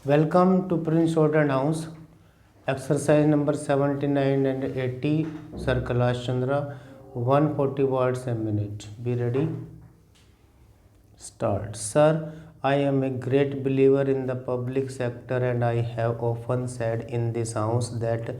Welcome to Prince Jordan House. Exercise number 79 and 80. Sir Kailash Chandra. 140 words a minute. Be ready. Start. Sir, I am a great believer in the public sector, and I have often said in this house that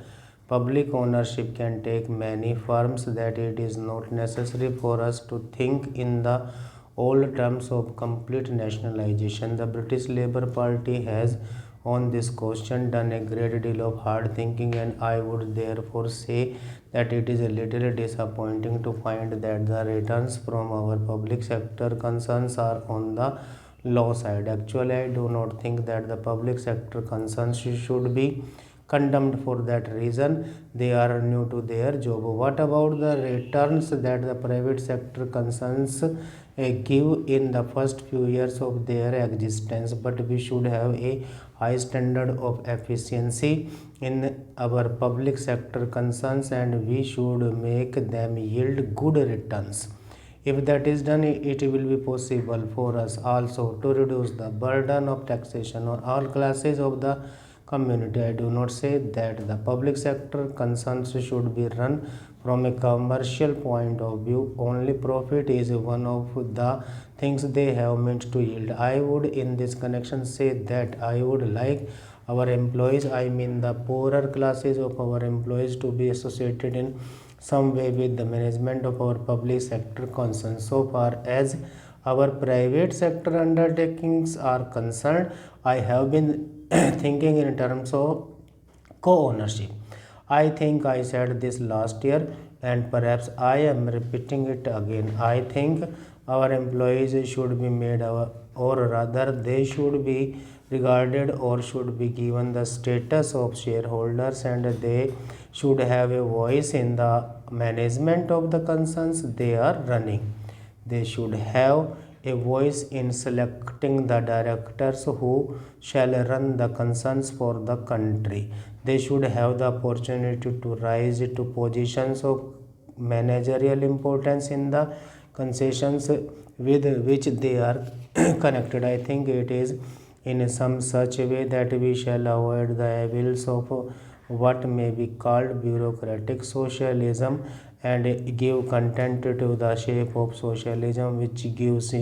public ownership can take many forms, that it is not necessary for us to think in the old terms of complete nationalization. The British Labour Party has on this question done a great deal of hard thinking, and I would therefore say that it is a little disappointing to find that the returns from our public sector concerns are on the low side. Actually, I do not think that the public sector concerns should be condemned for that reason. They are new to their job. What about the returns that the private sector concerns give in the first few years of their existence? But we should have a high standard of efficiency in our public sector concerns, and we should make them yield good returns. If that is done, it will be possible for us also to reduce the burden of taxation on all classes of the community. I do not say that the public sector concerns should be run from a commercial point of view. Only profit is one of the things they have meant to yield. I would in this connection say that I would like our employees, I mean the poorer classes of our employees, to be associated in some way with the management of our public sector concerns. So far as our private sector undertakings are concerned, I have been thinking in terms of co-ownership. I think I said this last year, and perhaps I am repeating it again. I think our employees should be made or rather they should be regarded or should be given the status of shareholders, and they should have a voice in the management of the concerns they are running. They should have a voice in selecting the directors who shall run the concerns for the country. They should have the opportunity to rise to positions of managerial importance in the concessions with which they are connected. I think it is in some such way that we shall avoid the evils of what may be called bureaucratic socialism, and give content to the shape of socialism, which gives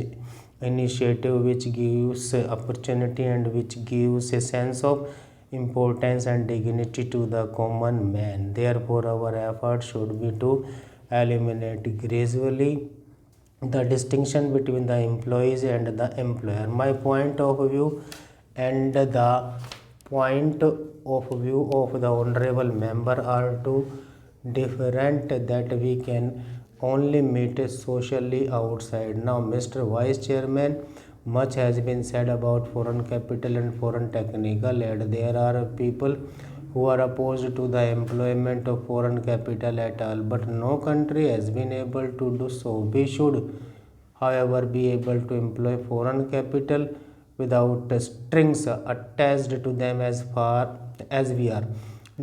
initiative, which gives opportunity, and which gives a sense of importance and dignity to the common man. Therefore, our effort should be to eliminate gradually the distinction between the employees and the employer. My point of view and the point of view of the honorable member are too different that we can only meet socially outside. Now, Mr. Vice Chairman, much has been said about foreign capital and foreign technical aid. There are people who are opposed to the employment of foreign capital at all, but no country has been able to do so. We should, however, be able to employ foreign capital without strings attached to them as far as we are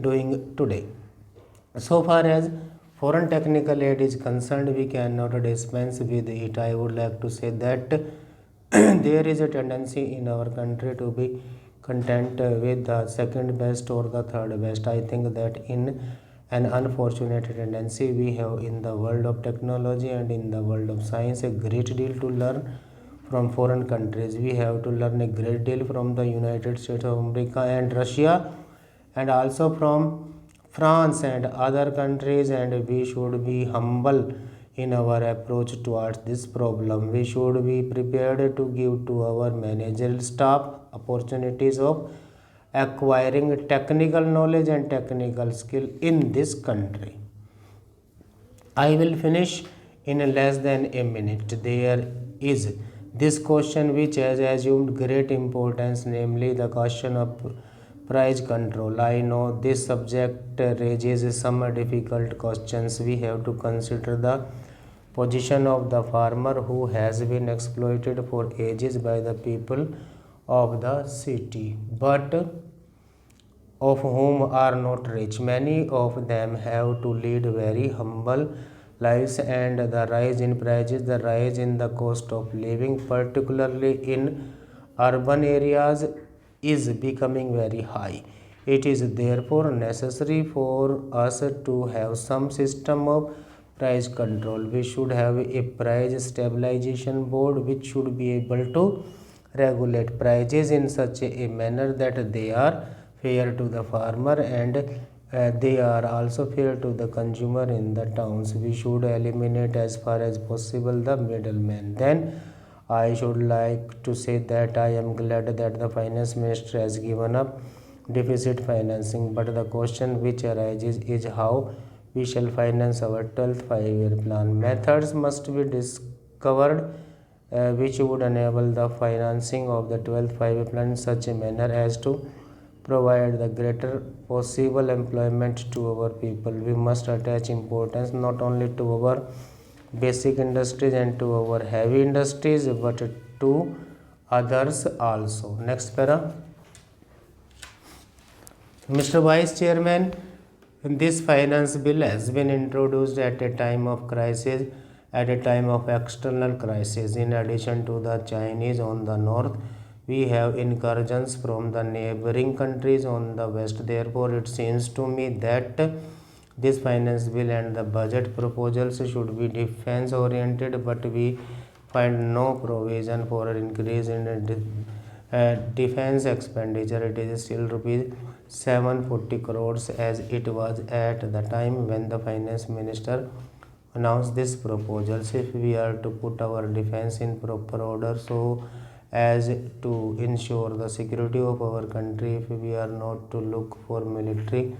doing today. So far as foreign technical aid is concerned, we cannot dispense with it. I would like to say that there is a tendency in our country to be content with the second best or the third best. I think that in an unfortunate tendency we have in the world of technology and in the world of science a great deal to learn from foreign countries. We have to learn a great deal from the United States of America and Russia, and also from France and other countries, and we should be humble in our approach towards this problem. We should be prepared to give to our managerial staff opportunities of acquiring technical knowledge and technical skill in this country. I will finish in less than a minute. There is this question which has assumed great importance, namely the question of price control. I know this subject raises some difficult questions. We have to consider the position of the farmer who has been exploited for ages by the people of the city, but of whom are not rich. Many of them have to lead very humble lives, and the rise in prices, the rise in the cost of living, particularly in urban areas, is becoming very high. It is therefore necessary for us to have some system of price control. We should have a price stabilization board which should be able to regulate prices in such a manner that they are fair to the farmer and they are also fair to the consumer in the towns. We should eliminate as far as possible the middleman. Then I should like to say that I am glad that the finance minister has given up deficit financing, but the question which arises is how we shall finance our 12th five-year plan. Methods must be discovered which would enable the financing of the 12th five-year plan in such a manner as to provide the greater possible employment to our people. We must attach importance not only to our basic industries and to our heavy industries but to others also. Next para. Mr. Vice Chairman, this finance bill has been introduced at a time of crisis, at a time of external crisis. In addition to the Chinese on the north, we have incursions from the neighboring countries on the west. Therefore, it seems to me that this finance bill and the budget proposals should be defense oriented, but we find no provision for an increase in defense expenditure. It is still rupees 740 crores as it was at the time when the finance minister announced this proposals. If we are to put our defense in proper order so as to ensure the security of our country, if we are not to look for military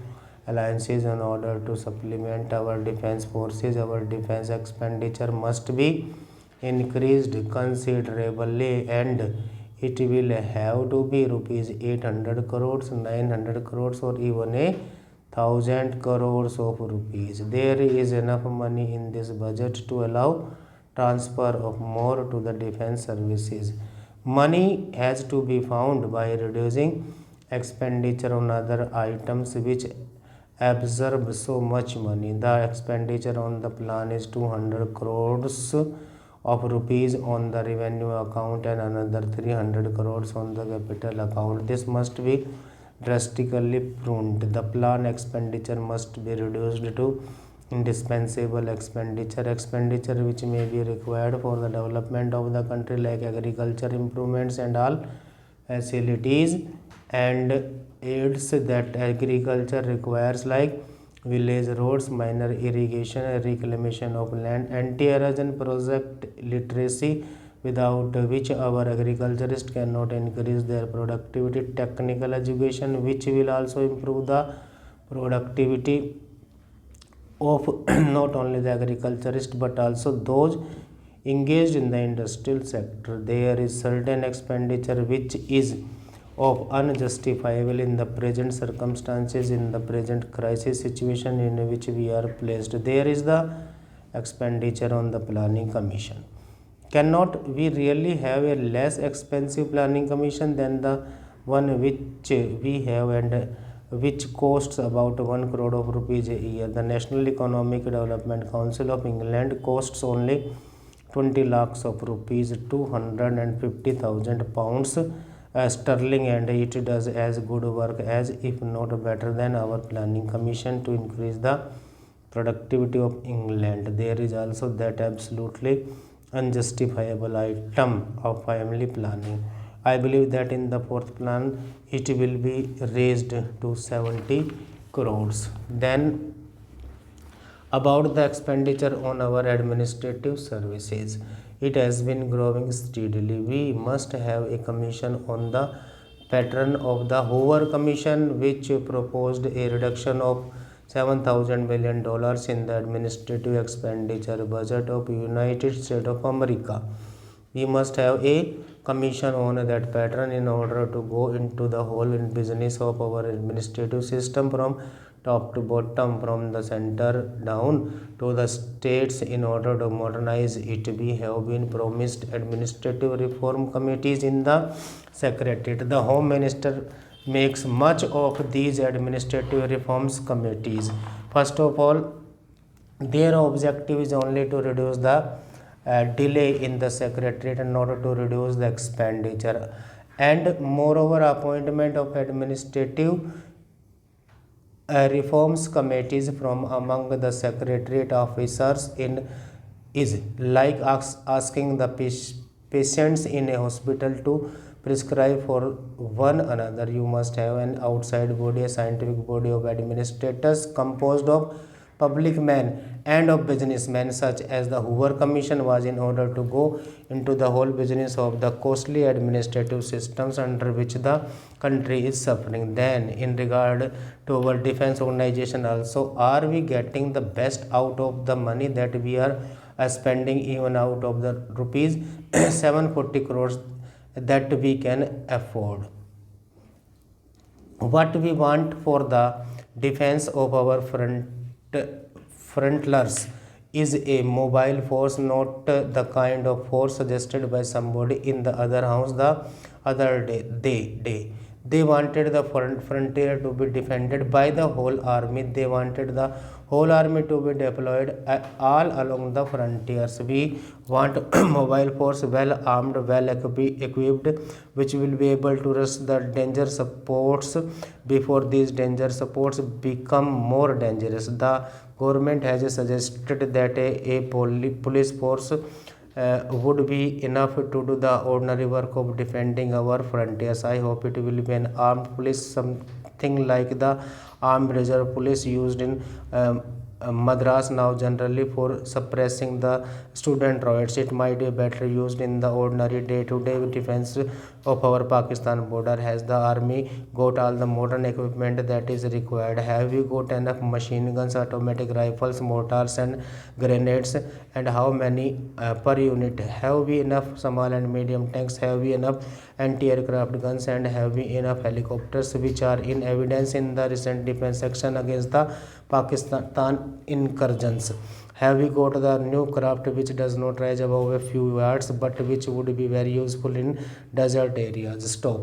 alliances in order to supplement our defense forces, our defense expenditure must be increased considerably and it will have to be rupees 800 crores, 900 crores or even 1,000 crores of rupees. There is enough money in this budget to allow transfer of more to the defense services. Money has to be found by reducing expenditure on other items which absorb so much money. The expenditure on the plan is 200 crores of rupees on the revenue account and another 300 crores on the capital account. This must be drastically pruned. The plan expenditure must be reduced to indispensable expenditure which may be required for the development of the country like agriculture improvements and all facilities and aids that agriculture requires like village roads, minor irrigation, reclamation of land, anti-erosion project, literacy without which our agriculturists cannot increase their productivity, technical education which will also improve the productivity of not only the agriculturist but also those engaged in the industrial sector. There is certain expenditure which is of unjustifiable in the present circumstances, in the present crisis situation in which we are placed. There is the expenditure on the planning commission. Cannot we really have a less expensive planning commission than the one which we have and which costs about 1 crore of rupees a year? The National Economic Development Council of England costs only 20 lakhs of rupees, 250,000 pounds sterling, and it does as good work as if not better than our planning commission to increase the productivity of England. There is also that absolutely unjustifiable item of family planning. I believe that in the fourth plan it will be raised to 70 crores. Then about the expenditure on our administrative services, it has been growing steadily. We must have a commission on the pattern of the Hoover Commission, which proposed a reduction of $7,000 billion in the administrative expenditure budget of United States of America. We must have a commission on that pattern in order to go into the whole business of our administrative system from top to bottom, from the center down to the states in order to modernize it. We have been promised administrative reform committees in the secretariat. The Home Minister makes much of these administrative reforms committees. First of all, their objective is only to reduce the delay in the secretariat in order to reduce the expenditure. And moreover, appointment of administrative reforms committees from among the secretariat officers in is like asking the patients in a hospital to prescribe for one another. You must have an outside body, a scientific body of administrators composed of public men and of businessmen, such as the Hoover Commission was, in order to go into the whole business of the costly administrative systems under which the country is suffering. Then, in regard to our defense organization also, are we getting the best out of the money that we are spending, even out of the rupees 740 crores that we can afford? What we want for the defense of our frontlers is a mobile force, not the kind of force suggested by somebody in the other house the other day. They wanted the frontier to be defended by the whole army. They wanted the whole army to be deployed all along the frontiers. We want mobile force, well armed, well equipped, which will be able to rush the danger supports before these danger supports become more dangerous. The government has suggested that a police force would be enough to do the ordinary work of defending our frontiers. I hope it will be an armed police, something like the armed reserve police used in Madras now generally for suppressing the student riots. It might be better used in the ordinary day-to-day defense of our Pakistan border. Has the army got all the modern equipment that is required? Have we got enough machine guns, automatic rifles, mortars and grenades? And how many per unit? Have we enough small and medium tanks? Have we enough anti-aircraft guns? And have we enough helicopters, which are in evidence in the recent defense action against the Pakistan incursions? Have we got the new craft which does not rise above a few yards but which would be very useful in desert areas? Stop.